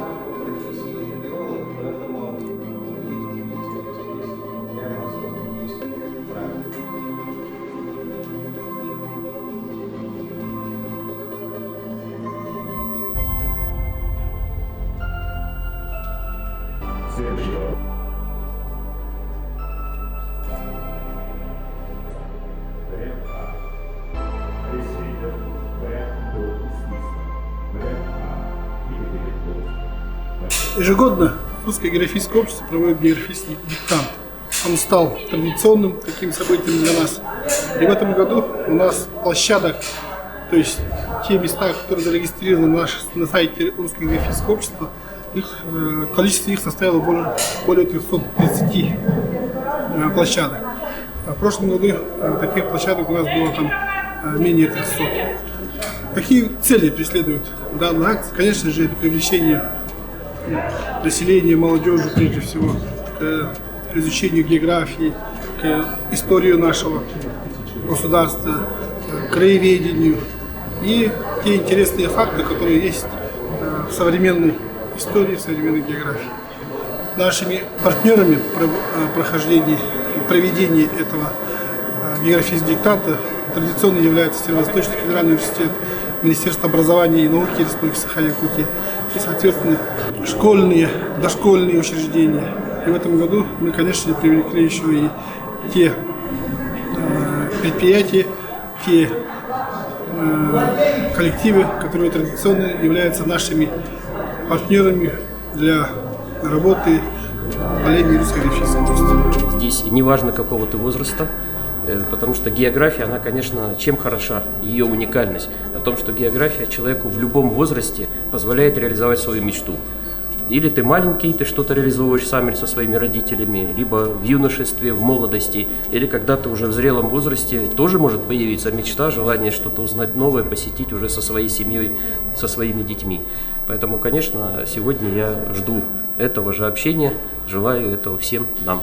сам профессии геолог, поэтому прямо есть правильно. Ежегодно Русское географическое общество проводит географический диктант. Он стал традиционным таким событием для нас. И в этом году у нас площадок, то есть те места, которые зарегистрированы на сайте Русского географического общества, количество их составило более 330 площадок. В прошлом году таких площадок у нас было там менее 300. Какие цели преследует данная акция? Конечно же, это привлечение населения, молодежи, прежде всего, к изучению географии, к истории нашего государства, к краеведению и те интересные факты, которые есть в современной истории, в современной географии. Нашими партнерами проведения этого географического диктанта традиционно является Северо-Восточный федеральный университет, Министерство образования и науки Республики Саха-Якутия и, соответственно, школьные, дошкольные учреждения. И в этом году мы, конечно, привлекли еще и те предприятия, те коллективы, которые традиционно являются нашими партнерами для работы в полении Русского географического общества. Здесь не важно какого ты возраста, потому что география, она, конечно, чем хороша, ее уникальность, о том, что география человеку в любом возрасте позволяет реализовать свою мечту. Или ты маленький, ты что-то реализовываешь сам или со своими родителями, либо в юношестве, в молодости, или когда ты уже в зрелом возрасте, тоже может появиться мечта, желание что-то узнать новое, посетить уже со своей семьей, со своими детьми. Поэтому, конечно, сегодня я жду этого же общения, желаю этого всем нам.